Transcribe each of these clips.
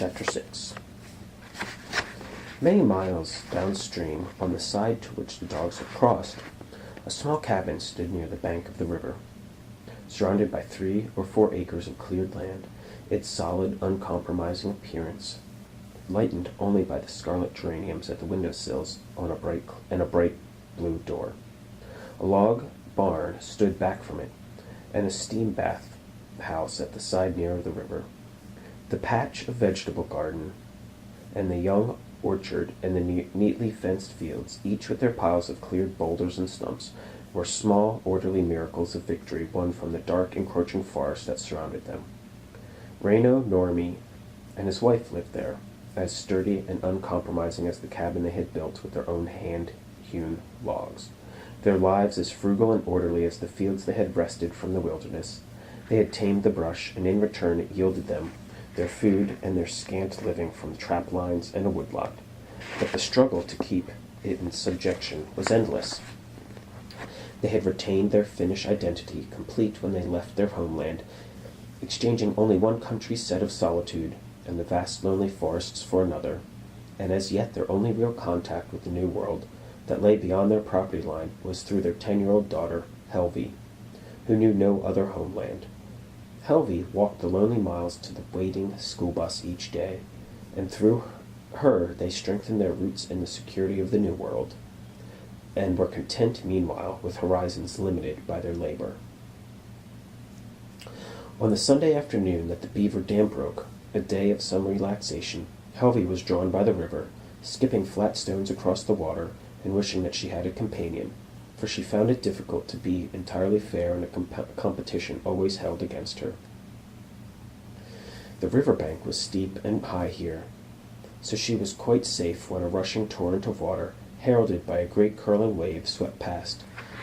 Chapter 6. Many miles downstream, on the side to which the dogs had crossed, a small cabin stood near the bank of the river. Surrounded by 3 or 4 acres of cleared land, its solid, uncompromising appearance lightened only by the scarlet geraniums at the windowsills and a bright blue door. A log barn stood back from it, and a steam bath house at the side nearer the river. The patch of vegetable garden and the young orchard and the neatly fenced fields, each with their piles of cleared boulders and stumps, were small, orderly miracles of victory won from the dark, encroaching forest that surrounded them. Reino Normie and his wife lived there, as sturdy and uncompromising as the cabin they had built with their own hand-hewn logs. Their lives as frugal and orderly as the fields they had wrested from the wilderness. They had tamed the brush, and in return it yielded them their food and their scant living from trap lines and a woodlot. But the struggle to keep it in subjection was endless. They had retained their Finnish identity, complete when they left their homeland, exchanging only one country's set of solitude and the vast lonely forests for another, and as yet their only real contact with the new world that lay beyond their property line was through their 10-year-old daughter, Helvi, who knew no other homeland. Helvi walked the lonely miles to the waiting school bus each day, and through her they strengthened their roots in the security of the new world, and were content meanwhile with horizons limited by their labor. On the Sunday afternoon that the beaver dam broke, a day of some relaxation, Helvi was drawn by the river, skipping flat stones across the water and wishing that she had a companion, for she found it difficult to be entirely fair in a competition always held against her. The riverbank was steep and high here, so she was quite safe when a rushing torrent of water, heralded by a great curling wave, swept past.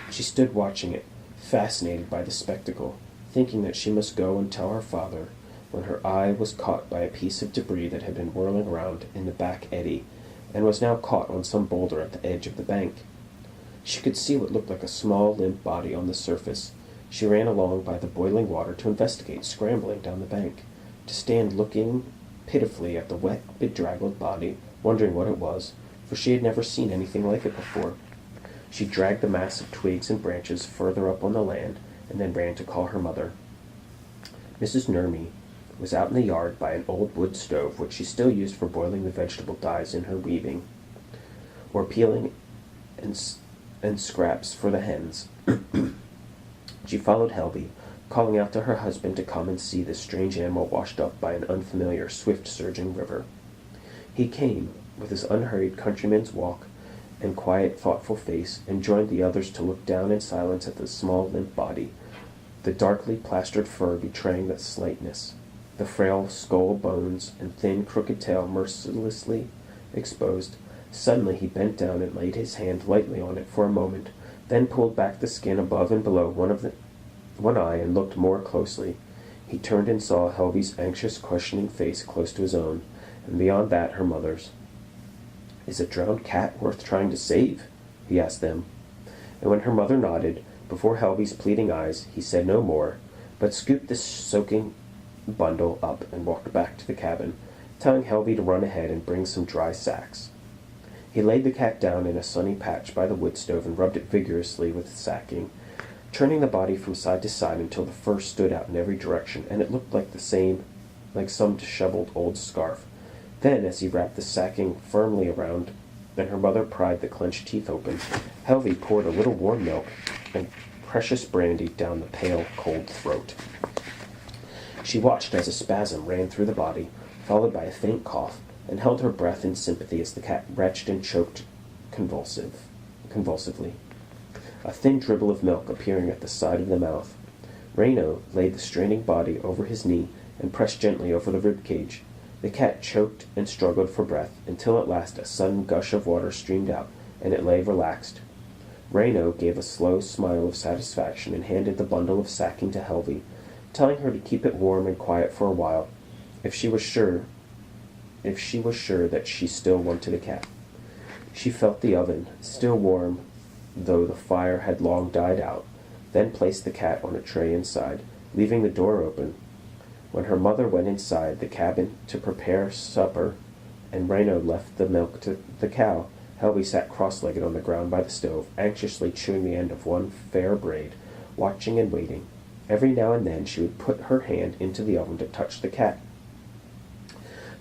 She stood watching it, fascinated by the spectacle, thinking that she must go and tell her father, when her eye was caught by a piece of debris that had been whirling around in the back eddy, and was now caught on some boulder at the edge of the bank. She could see what looked like a small, limp body on the surface. She ran along by the boiling water to investigate, scrambling down the bank, to stand looking pitifully at the wet, bedraggled body, wondering what it was, for she had never seen anything like it before. She dragged the mass of twigs and branches further up on the land, and then ran to call her mother. Mrs. Nurmi was out in the yard by an old wood stove, which she still used for boiling the vegetable dyes in her weaving, or peeling and scraps for the hens. She followed Helvi, calling out to her husband to come and see this strange animal washed up by an unfamiliar, swift-surging river. He came, with his unhurried countryman's walk and quiet, thoughtful face, and joined the others to look down in silence at the small, limp body, the darkly plastered fur betraying the slightness, the frail skull bones and thin, crooked tail mercilessly exposed. Suddenly he bent down and laid his hand lightly on it for a moment, then pulled back the skin above and below one eye and looked more closely. He turned and saw Helvi's anxious, questioning face close to his own, and beyond that her mother's. "Is a drowned cat worth trying to save?" he asked them. And when her mother nodded, before Helvi's pleading eyes, he said no more, but scooped the soaking bundle up and walked back to the cabin, telling Helvi to run ahead and bring some dry sacks. He laid the cat down in a sunny patch by the wood stove and rubbed it vigorously with sacking, turning the body from side to side until the fur stood out in every direction, and it looked like some disheveled old scarf. Then, as he wrapped the sacking firmly around, and her mother pried the clenched teeth open, Helvi poured a little warm milk and precious brandy down the pale, cold throat. She watched as a spasm ran through the body, followed by a faint cough, and held her breath in sympathy as the cat retched and choked convulsively, a thin dribble of milk appearing at the side of the mouth. Reino laid the straining body over his knee and pressed gently over the rib cage. The cat choked and struggled for breath, until at last a sudden gush of water streamed out, and it lay relaxed. Reino gave a slow smile of satisfaction and handed the bundle of sacking to Helvi, telling her to keep it warm and quiet for a while, if she was sure that she still wanted a cat. She felt the oven, still warm, though the fire had long died out, then placed the cat on a tray inside, leaving the door open. When her mother went inside the cabin to prepare supper, and Reno left the milk to the cow, Helby sat cross-legged on the ground by the stove, anxiously chewing the end of one fair braid, watching and waiting. Every now and then she would put her hand into the oven to touch the cat,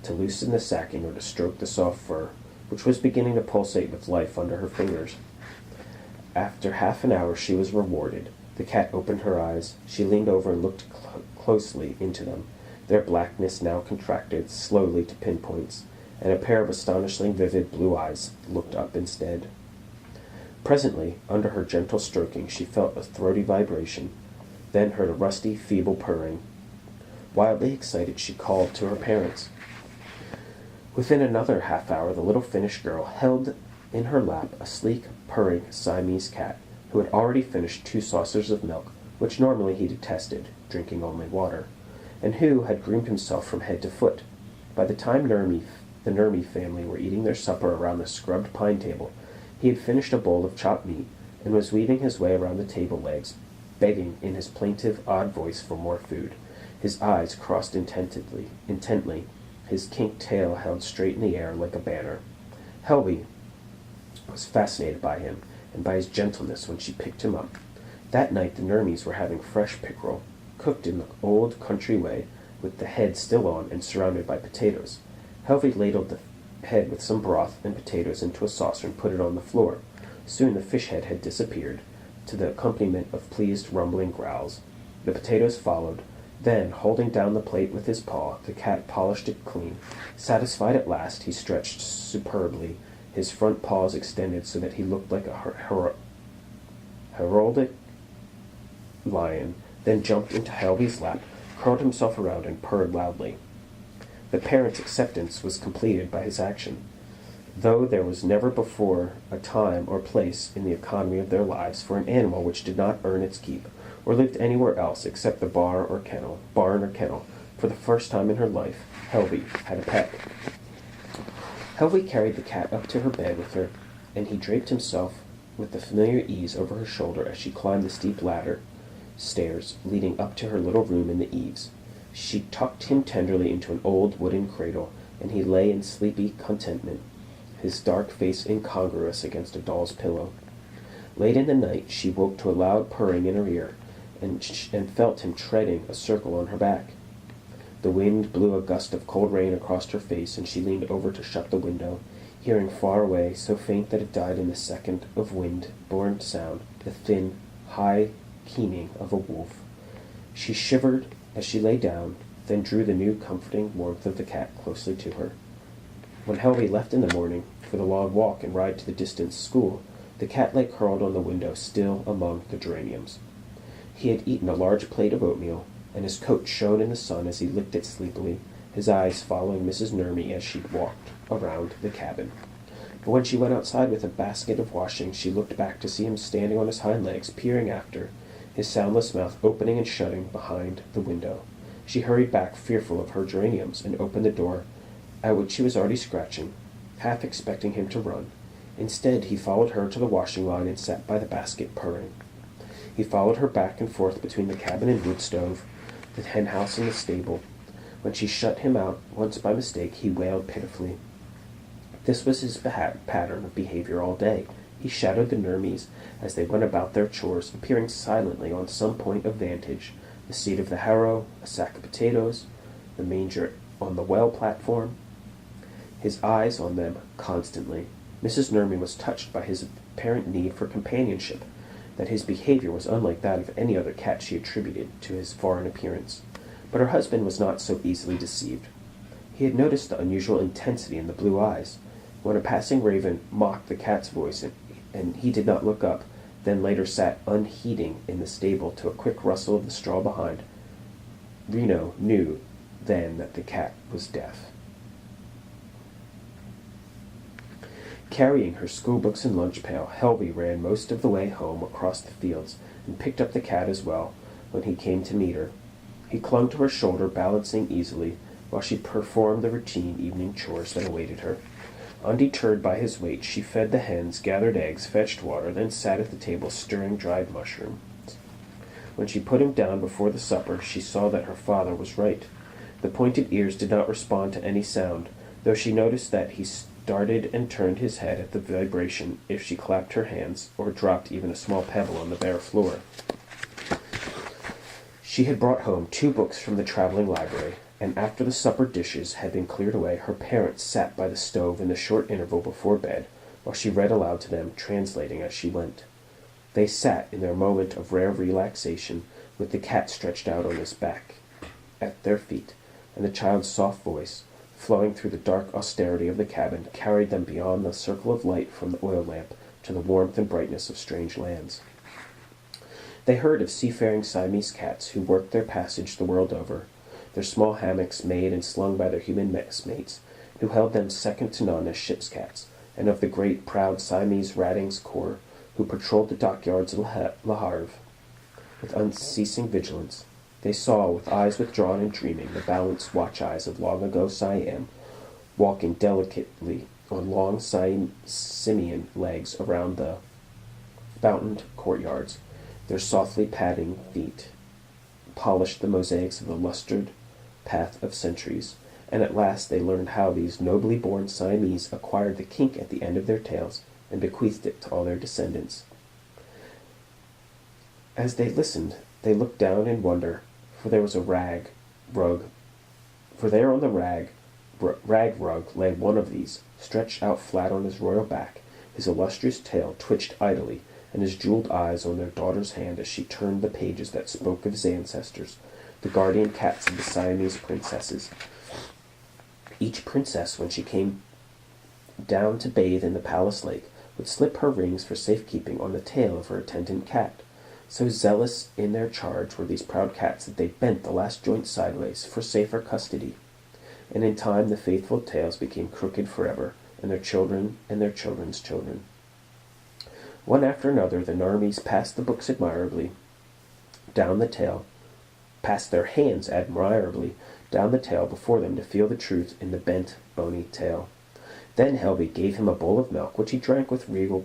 to loosen the sacking or to stroke the soft fur, which was beginning to pulsate with life under her fingers. After half an hour she was rewarded. The cat opened her eyes. She leaned over and looked closely into them. Their blackness now contracted slowly to pinpoints, and a pair of astonishingly vivid blue eyes looked up instead. Presently, under her gentle stroking, she felt a throaty vibration, then heard a rusty, feeble purring. Wildly excited, she called to her parents. Within another half-hour, the little Finnish girl held in her lap a sleek, purring Siamese cat, who had already finished 2 saucers of milk, which normally he detested, drinking only water, and who had groomed himself from head to foot. By the time the Nurmi family were eating their supper around the scrubbed pine table, he had finished a bowl of chopped meat, and was weaving his way around the table legs, begging in his plaintive, odd voice for more food. His eyes crossed intently, his kinked tail held straight in the air like a banner. Helby was fascinated by him, and by his gentleness when she picked him up. That night the Nurmis were having fresh pickerel, cooked in the old country way, with the head still on and surrounded by potatoes. Helby ladled the head with some broth and potatoes into a saucer and put it on the floor. Soon the fish head had disappeared, to the accompaniment of pleased rumbling growls. The potatoes followed. Then, holding down the plate with his paw, the cat polished it clean. Satisfied at last, he stretched superbly, his front paws extended so that he looked like a heraldic lion, then jumped into Helby's lap, curled himself around, and purred loudly. The parents' acceptance was completed by his action, though there was never before a time or place in the economy of their lives for an animal which did not earn its keep, or lived anywhere else except the barn or kennel. For the first time in her life, Helby had a pet. Helby carried the cat up to her bed with her, and he draped himself with the familiar ease over her shoulder as she climbed the steep stairs leading up to her little room in the eaves. She tucked him tenderly into an old wooden cradle, and he lay in sleepy contentment, his dark face incongruous against a doll's pillow. Late in the night she woke to a loud purring in her ear, and felt him treading a circle on her back. The wind blew a gust of cold rain across her face, and she leaned over to shut the window, hearing far away, so faint that it died in the second of wind-borne sound, the thin, high keening of a wolf. She shivered as she lay down, then drew the new comforting warmth of the cat closely to her. When Helby left in the morning for the long walk and ride to the distant school, the cat lay curled on the window still among the geraniums. He had eaten a large plate of oatmeal, and his coat shone in the sun as he licked it sleepily, his eyes following Mrs. Nurmi as she walked around the cabin. But when she went outside with a basket of washing, she looked back to see him standing on his hind legs, peering after, his soundless mouth opening and shutting behind the window. She hurried back, fearful of her geraniums, and opened the door, at which she was already scratching, half expecting him to run. Instead, he followed her to the washing line and sat by the basket, purring. He followed her back and forth between the cabin and wood stove, the hen house and the stable. When she shut him out once by mistake, he wailed pitifully. This was his pattern of behavior all day. He shadowed the Nurmis as they went about their chores, appearing silently on some point of vantage, the seat of the harrow, a sack of potatoes, the manger on the well platform, his eyes on them constantly. Mrs. Nurmi was touched by his apparent need for companionship, that his behavior was unlike that of any other cat she attributed to his foreign appearance. But her husband was not so easily deceived. He had noticed the unusual intensity in the blue eyes, when a passing raven mocked the cat's voice, and he did not look up, then later sat unheeding in the stable to a quick rustle of the straw behind. Reno knew then that the cat was deaf. Carrying her schoolbooks and lunch pail, Helby ran most of the way home across the fields, and picked up the cat as well when he came to meet her. He clung to her shoulder, balancing easily, while she performed the routine evening chores that awaited her. Undeterred by his weight, she fed the hens, gathered eggs, fetched water, then sat at the table stirring dried mushrooms. When she put him down before the supper, she saw that her father was right. The pointed ears did not respond to any sound, though she noticed that he started and turned his head at the vibration if she clapped her hands or dropped even a small pebble on the bare floor. She had brought home 2 books from the traveling library, and after the supper dishes had been cleared away, her parents sat by the stove in the short interval before bed, while she read aloud to them, translating as she went. They sat in their moment of rare relaxation, with the cat stretched out on his back at their feet, and the child's soft voice, flowing through the dark austerity of the cabin, carried them beyond the circle of light from the oil lamp to the warmth and brightness of strange lands. They heard of seafaring Siamese cats who worked their passage the world over, their small hammocks made and slung by their human messmates, who held them second to none as ship's cats, and of the great, proud Siamese Ratings Corps, who patrolled the dockyards of Le Havre with unceasing vigilance. They saw, with eyes withdrawn and dreaming, the balanced watch-eyes of long-ago Siam, walking delicately on long simian legs around the fountained courtyards. Their softly padding feet polished the mosaics of the lustered path of centuries, and at last they learned how these nobly born Siamese acquired the kink at the end of their tails and bequeathed it to all their descendants. As they listened, they looked down in wonder, for there was a rag rug. For there on the rag rug lay one of these, stretched out flat on his royal back. His illustrious tail twitched idly, and his jeweled eyes on their daughter's hand as she turned the pages that spoke of his ancestors, the guardian cats of the Siamese princesses. Each princess, when she came down to bathe in the palace lake, would slip her rings for safekeeping on the tail of her attendant cat. So zealous in their charge were these proud cats that they bent the last joint sideways for safer custody. And in time the faithful tails became crooked forever, and their children and their children's children. One after another the Narmies passed the books admirably down the tail, passed their hands admirably down the tail before them to feel the truth in the bent, bony tail. Then Helvey gave him a bowl of milk, which he drank with regal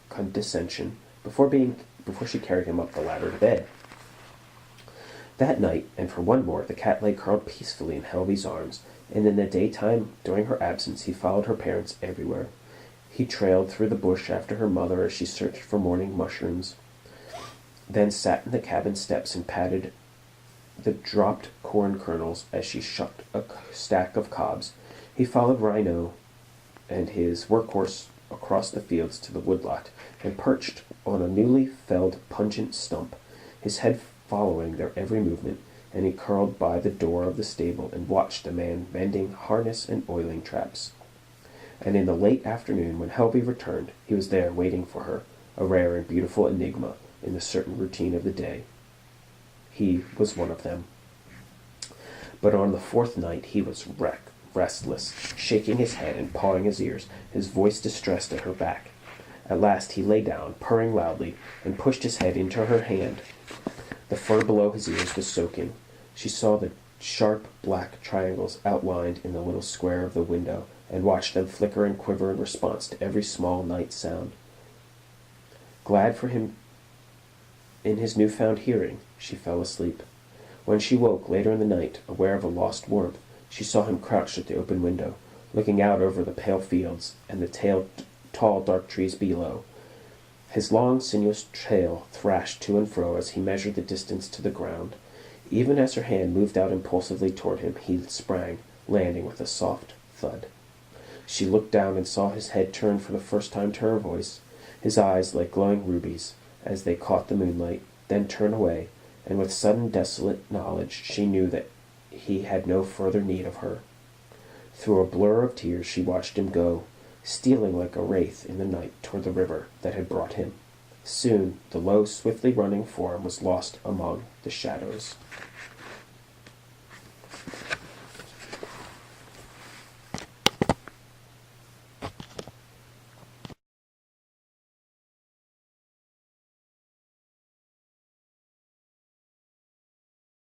condescension, before she carried him up the ladder to bed. That night, and for one more, the cat lay curled peacefully in Helvey's arms, and in the daytime, during her absence, he followed her parents everywhere. He trailed through the bush after her mother as she searched for morning mushrooms, then sat in the cabin steps and patted the dropped corn kernels as she shucked a stack of cobs. He followed Rhino and his workhorse across the fields to the woodlot, and perched on a newly felled pungent stump, his head following their every movement, and he curled by the door of the stable and watched the man mending harness and oiling traps. And in the late afternoon, when Helvey returned, he was there waiting for her, a rare and beautiful enigma in the certain routine of the day. He was one of them. But on the 4th night he was restless, shaking his head and pawing his ears, his voice distressed at her back. At last he lay down, purring loudly, and pushed his head into her hand. The fur below his ears was soaking. She saw the sharp black triangles outlined in the little square of the window, and watched them flicker and quiver in response to every small night sound. Glad for him in his newfound hearing, she fell asleep. When she woke later in the night, aware of a lost warmth, she saw him crouched at the open window, looking out over the pale fields and the tall dark trees below. His long, sinuous tail thrashed to and fro as he measured the distance to the ground. Even as her hand moved out impulsively toward him, he sprang, landing with a soft thud. She looked down and saw his head turn for the first time to her voice, his eyes like glowing rubies as they caught the moonlight, then turn away, and with sudden desolate knowledge she knew that he had no further need of her. Through a blur of tears she watched him go, stealing like a wraith in the night toward the river that had brought him. Soon the low, swiftly running form was lost among the shadows.